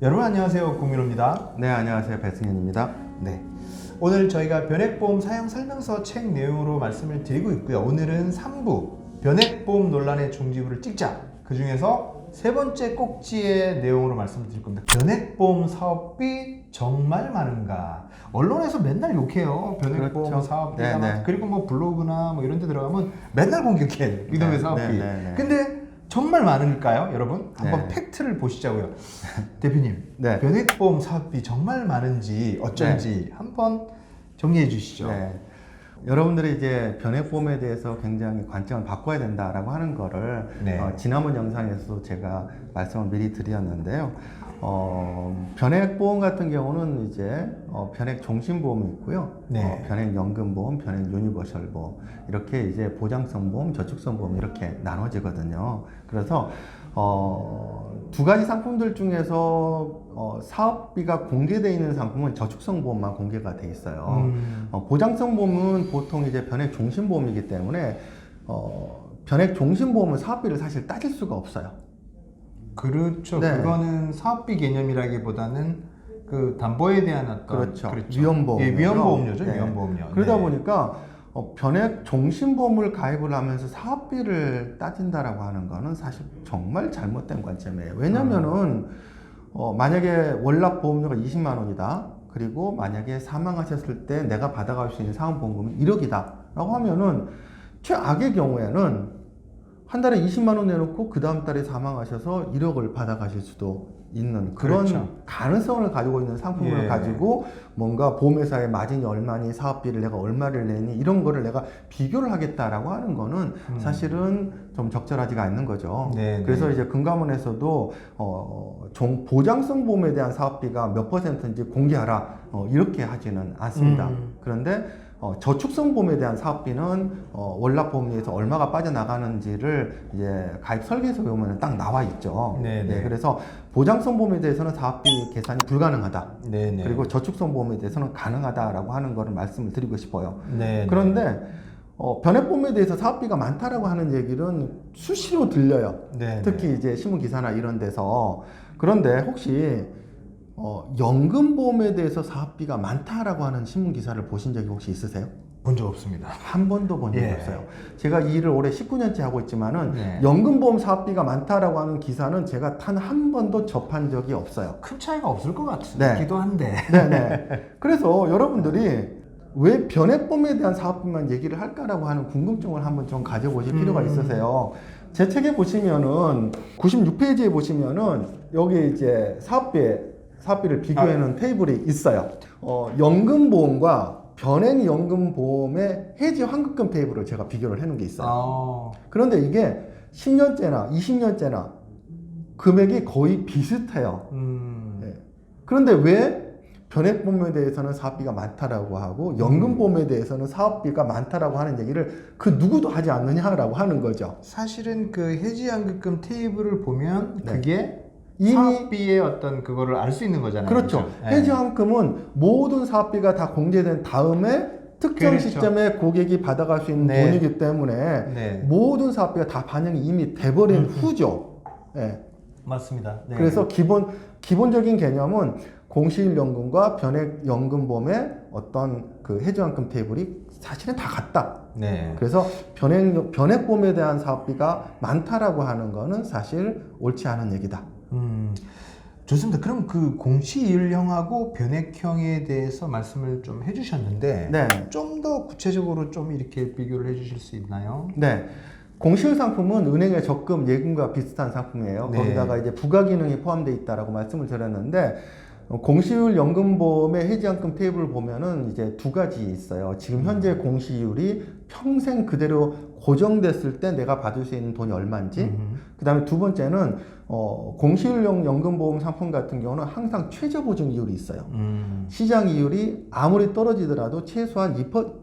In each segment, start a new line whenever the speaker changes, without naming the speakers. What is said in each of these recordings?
여러분 안녕하세요, 국민호입니다.
네, 안녕하세요. 배승현입니다.
네, 오늘 저희가 변액보험 사용 설명서 책 내용으로 말씀을 드리고 있고요. 오늘은 3부 변액보험 논란의 종지부를 찍자. 그 중에서 세 번째 꼭지의 내용으로 말씀을 드릴 겁니다. 변액보험 사업비 정말 많은가? 언론에서 맨날 욕해요. 변액보험
그렇죠.
사업비가
네네.
그리고 뭐 블로그나 뭐 이런 데 들어가면 맨날 공격해. 이놈의 사업비.
네네네.
근데 정말 많을까요, 여러분? 한번
네.
팩트를 보시자고요. 대표님,
네.
변액보험 사업비 정말 많은지 어쩐지 한번 정리해 주시죠.
네. 여러분들이 이제 변액보험에 대해서 굉장히 관점을 바꿔야 된다라고 하는 거를
네.
지난번 영상에서도 제가 말씀을 미리 드렸는데요. 변액보험 같은 경우는 이제 변액 종신보험이 있고요.
네.
변액연금보험, 변액 유니버셜보험 이렇게 이제 보장성 보험, 저축성 보험 이렇게 나눠지거든요. 그래서 두 가지 상품들 중에서 사업비가 공개되어 있는 상품은 저축성 보험만 공개가 돼 있어요. 보장성 보험은 보통 이제 변액 종신보험이기 때문에 변액 종신보험은 사업비를 사실 따질 수가 없어요.
그렇죠.
네.
그거는 사업비 개념이라기보다는 그 담보에 대한 어떤
그렇죠. 위험보험.
예, 위험보험료죠.
네.
위험보험료.
그러다
네.
보니까 변액 종신보험을 가입을 하면서 사업비를 따진다라고 하는 거는 사실 정말 잘못된 관점이에요. 왜냐면은 만약에 월납 보험료가 20만 원이다. 그리고 만약에 사망하셨을 때 내가 받아갈 수 있는 사망보험금이 1억이다. 라고 하면은 최악의 경우에는 한 달에 20만 원 내놓고 그 다음 달에 사망하셔서 1억을 받아가실 수도 있는 그런
그렇죠.
가능성을 가지고 있는 상품을
예.
가지고 뭔가 보험회사의 마진이 얼마니 사업비를 내가 얼마를 내니 이런 거를 내가 비교를 하겠다라고 하는 거는 사실은 좀 적절하지가 않는 거죠.
네,
그래서
네.
이제 금감원에서도 보장성 보험에 대한 사업비가 몇 퍼센트인지 공개하라 이렇게 하지는 않습니다. 그런데 저축성 보험에 대한 사업비는 월납보험료에서 얼마가 빠져나가는지를 이제 가입 설계서에 보면 딱 나와 있죠.
네, 네.
그래서 보장성 보험에 대해서는 사업비 계산이 불가능하다.
네, 네.
그리고 저축성 보험에 대해서는 가능하다라고 하는 거를 말씀을 드리고 싶어요.
네,
그런데 변액보험에 대해서 사업비가 많다라고 하는 얘기는 수시로 들려요.
네,
특히 이제 신문 기사나 이런 데서. 그런데 혹시 연금보험에 대해서 사업비가 많다라고 하는 신문 기사를 보신 적이 혹시 있으세요?
본 적 없습니다.
한 번도 본 적이
예.
없어요. 제가 이 일을 올해 19년째 하고 있지만은
네.
연금보험 사업비가 많다라고 하는 기사는 제가 단 한 번도 접한 적이 없어요.
큰 차이가 없을 것
네.
같기도 한데.
네네. 그래서 여러분들이 왜 변액보험에 대한 사업비만 얘기를 할까라고 하는 궁금증을 한번 좀 가져보실 필요가 있으세요. 제 책에 보시면은 96페이지에 보시면은 여기 이제 사업비를 비교해 놓은 테이블이 있어요. 연금보험과 변액연금보험의 해지 환급금 테이블을 제가 비교를 해 놓은 게 있어요. 그런데 이게 10년째나 20년째나 금액이 거의 비슷해요. 네. 그런데 왜 변액보험에 대해서는 사업비가 많다라고 하고 연금보험에 대해서는 사업비가 많다라고 하는 얘기를 그 누구도 하지 않느냐라고 하는 거죠.
사실은 그 해지환급금 테이블을 보면
네.
그게
이미
사업비의 어떤 그거를 알 수 있는 거잖아요.
그렇죠.
네.
해지환급은 모든 사업비가 다 공제된 다음에 특정
그렇죠.
시점에 고객이 받아갈 수 있는
네.
돈이기 때문에
네.
모든 사업비가 다 반영이 이미 돼버린 후죠. 네.
맞습니다. 네.
그래서 기본적인 개념은 공시일연금과 변액연금보험의 어떤 그 해지환급 테이블이 사실은 다 같다.
네.
그래서 변액보험에 대한 사업비가 많다라고 하는 거는 사실 옳지 않은 얘기다.
좋습니다. 그럼 그 공시일형하고 변액형에 대해서 말씀을 좀 해주셨는데
네.
좀 더 구체적으로 좀 이렇게 비교를 해주실 수 있나요?
네. 공시일 상품은 은행의 적금, 예금과 비슷한 상품이에요.
네.
거기다가 이제 부가 기능이 포함되어 있다라고 말씀을 드렸는데 공시율 연금보험의 해지환급 테이블을 보면은 이제 두 가지 있어요. 지금 현재 공시율이 평생 그대로 고정됐을 때 내가 받을 수 있는 돈이 얼마인지. 그 다음에 두 번째는 공시율용 연금보험 상품 같은 경우는 항상 최저 보증 이율이 있어요. 시장 이율이 아무리 떨어지더라도 최소한 2%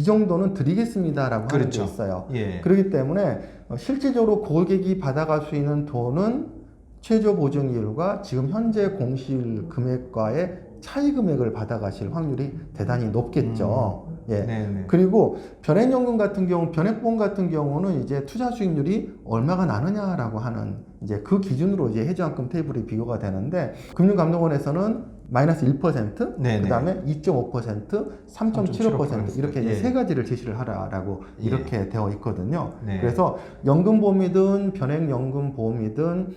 정도는 드리겠습니다라고
그렇죠.
하는 게 있어요.
예.
그렇기 때문에 실질적으로 고객이 받아갈 수 있는 돈은 최저 보증이율과 지금 현재 공시율 금액과의 차이 금액을 받아가실 확률이 대단히 높겠죠. 예.
네네.
그리고 변액연금 같은 경우, 변액보험 같은 경우는 이제 투자 수익률이 얼마가 나느냐라고 하는 이제 그 기준으로 이제 해지환급 테이블이 비교가 되는데, 금융감독원에서는 마이너스 1%,
네네.
그 다음에 2.5%, 3.75% 이렇게 이제
예.
세 가지를 제시를 하라라고
예.
이렇게 되어 있거든요.
네.
그래서 연금보험이든 변액연금보험이든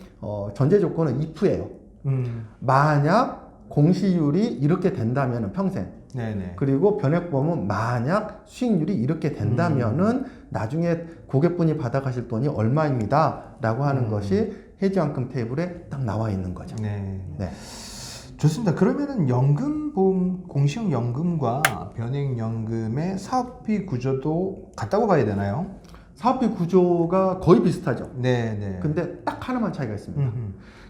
전제 조건은 if예요. 만약 공시율이 이렇게 된다면 평생,
네네.
그리고 변액보험은 만약 수익률이 이렇게 된다면은 나중에 고객분이 받아가실 돈이 얼마입니다 라고 하는 것이 해지환급 테이블에 딱 나와 있는 거죠.
네.
네.
좋습니다. 그러면은 연금보험, 공시형연금과 변액연금의 사업비 구조도 같다고 봐야 되나요?
사업비 구조가 거의 비슷하죠.
네네.
근데 딱 하나만 차이가 있습니다.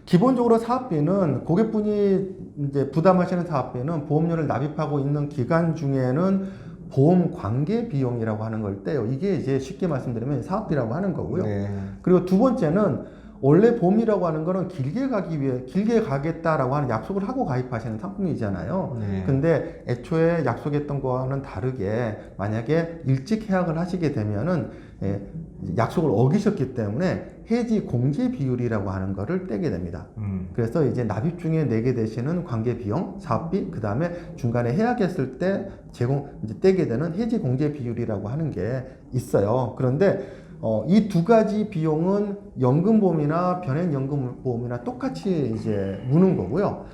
기본적으로 사업비는 고객분이 이제 부담하시는 사업비는 보험료를 납입하고 있는 기간 중에는 보험 관계 비용이라고 하는 걸 떼요. 이게 이제 쉽게 말씀드리면 사업비라고 하는 거고요.
네.
그리고 두 번째는 원래 보험이라고 하는 거는 길게 가기 위해 길게 가겠다라고 하는 약속을 하고 가입하시는 상품이잖아요.
네.
근데 애초에 약속했던 거와는 다르게 만약에 일찍 계약을 하시게 되면은 약속을 어기셨기 때문에 해지 공제 비율이라고 하는 거를 떼게 됩니다. 그래서 이제 납입 중에 내게 되시는 관계 비용, 사업비, 그 다음에 중간에 해약했을 때 이제 떼게 되는 해지 공제 비율이라고 하는 게 있어요. 그런데 이 두 가지 비용은 연금보험이나 변액연금보험이나 똑같이 이제 무는 거고요.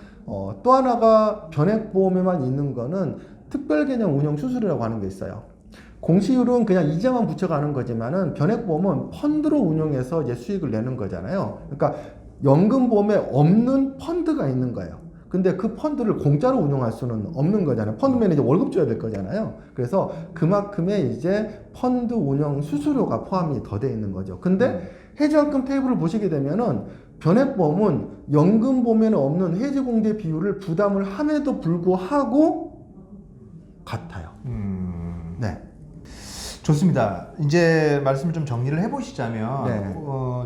또 하나가 변액보험에만 있는 거는 특별개념 운용 수수료라고 하는 게 있어요. 공시율은 그냥 이자만 붙여가는 거지만은 변액보험은 펀드로 운용해서 이제 수익을 내는 거잖아요. 그러니까 연금보험에 없는 펀드가 있는 거예요. 근데 그 펀드를 공짜로 운용할 수는 없는 거잖아요. 펀드면 이제 월급 줘야 될 거잖아요. 그래서 그만큼의 이제 펀드 운영 수수료가 포함이 더 돼 있는 거죠. 근데 해지환급 테이블을 보시게 되면은 변액보험은 연금보험에는 없는 해지공제 비율을 부담을 함에도 불구하고 같아요. 네.
좋습니다. 이제 말씀을 좀 정리를 해보시자면
네.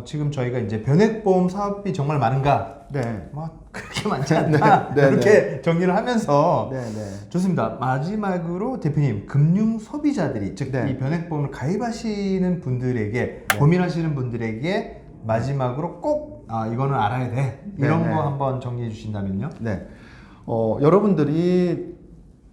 지금 저희가 이제 변액보험 사업비 정말 많은가?
네.
뭐 그렇게 많지 않다.
네,
이렇게 정리를 하면서
네, 네.
좋습니다. 마지막으로 대표님, 금융 소비자들이 즉
네.
이 변액보험을 가입하시는 분들에게 고민하시는 분들에게 마지막으로 꼭 이거는 알아야 돼. 이런
네, 네.
거 한번 정리해 주신다면요.
네. 여러분들이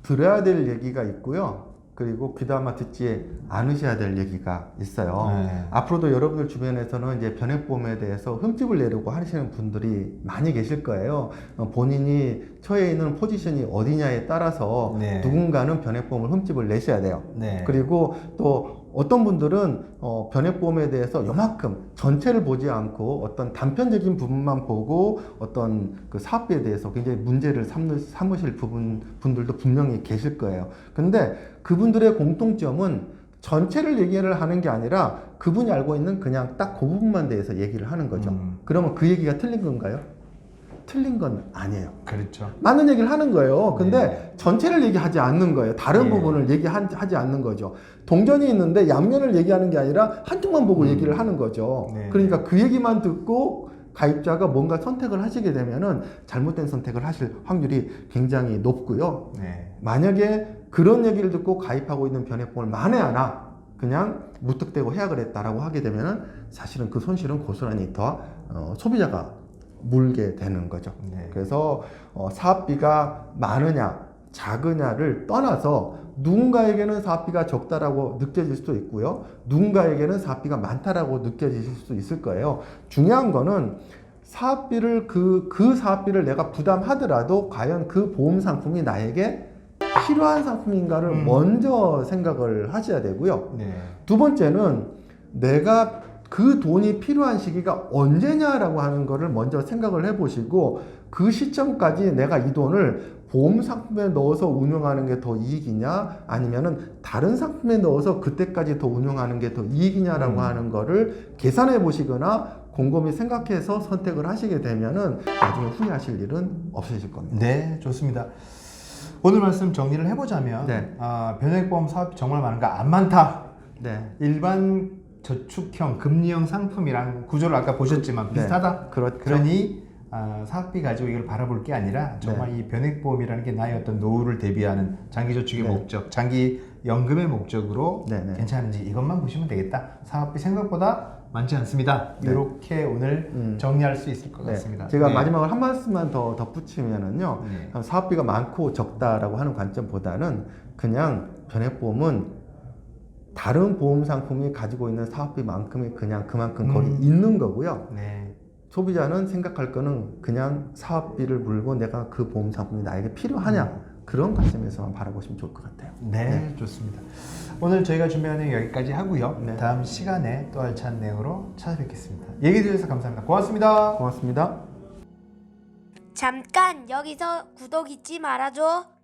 들어야 될 얘기가 있고요. 그리고 귀담아 듣지 않으셔야 될 얘기가 있어요.
네.
앞으로도 여러분들 주변에서는 이제 변액보험에 대해서 흠집을 내려고 하시는 분들이 많이 계실 거예요. 본인이 처해 있는 포지션이 어디냐에 따라서
네.
누군가는 변액보험을 흠집을 내셔야 돼요.
네.
그리고 또 어떤 분들은 변액보험에 대해서 요만큼 전체를 보지 않고 어떤 단편적인 부분만 보고 어떤 그 사업비에 대해서 굉장히 문제를 삼으실 분들도 분명히 계실 거예요. 근데 그분들의 공통점은 전체를 얘기를 하는 게 아니라 그분이 알고 있는 그냥 딱 그 부분만 대해서 얘기를 하는 거죠. 그러면 그 얘기가 틀린 건가요? 틀린 건 아니에요.
그렇죠.
많은 얘기를 하는 거예요. 근데
네.
전체를 얘기하지 않는 거예요. 다른
네.
부분을 얘기하지 않는 거죠. 동전이 있는데 양면을 얘기하는 게 아니라 한쪽만 보고 얘기를 하는 거죠.
네.
그러니까 그 얘기만 듣고 가입자가 뭔가 선택을 하시게 되면은 잘못된 선택을 하실 확률이 굉장히 높고요.
네.
만약에 그런 얘기를 듣고 가입하고 있는 변액보험을 만에 하나 그냥 무턱대고 해약을 했다라고 하게 되면은 사실은 그 손실은 고스란히 더 소비자가 물게 되는 거죠.
네.
그래서 사업비가 많으냐 작으냐를 떠나서 누군가에게는 사업비가 적다라고 느껴질 수도 있고요. 누군가에게는 사업비가 많다라고 느껴질 수도 있을 거예요. 중요한 거는 사업비를 그 사업비를 내가 부담하더라도 과연 그 보험 상품이 나에게 필요한 상품인가를 먼저 생각을 하셔야 되고요.
네.
두 번째는 내가 그 돈이 필요한 시기가 언제냐라고 하는 거를 먼저 생각을 해보시고 그 시점까지 내가 이 돈을 보험 상품에 넣어서 운용하는 게 더 이익이냐 아니면은 다른 상품에 넣어서 그때까지 더 운용하는 게 더 이익이냐라고 하는 거를 계산해 보시거나 곰곰이 생각해서 선택을 하시게 되면은 나중에 후회하실 일은 없으실 겁니다.
네, 좋습니다. 오늘 말씀 정리를 해보자면
네.
변액보험 사업이 정말 많은가? 안 많다.
네.
일반 저축형, 금리형 상품이랑 구조를 아까 보셨지만 비슷하다.
그렇죠.
그러니 사업비 가지고 이걸 바라볼 게 아니라 정말 이 변액보험이라는 게 나의 어떤 노후를 대비하는 장기저축의
네.
목적, 장기 연금의 목적으로
네.
괜찮은지 이것만 보시면 되겠다. 사업비 생각보다 많지 않습니다.
네.
이렇게 오늘 정리할 수 있을 것 같습니다.
제가
네.
마지막으로 한 말씀만 더 덧붙이면은요.
네.
사업비가 많고 적다라고 하는 관점보다는 그냥 변액보험은 다른 보험 상품이 가지고 있는 사업비만큼이 그냥 그만큼 거기 있는 거고요.
네.
소비자는 생각할 거는 그냥 사업비를 물고 내가 그 보험 상품이 나에게 필요하냐 그런 관점에서만 바라보시면 좋을 것 같아요.
네, 좋습니다. 오늘 저희가 준비한 내용 여기까지 하고요.
네.
다음 시간에 또 알찬 내용으로 찾아뵙겠습니다. 얘기 해주셔서 감사합니다. 고맙습니다.
고맙습니다.
잠깐 여기서 구독 잊지 말아줘.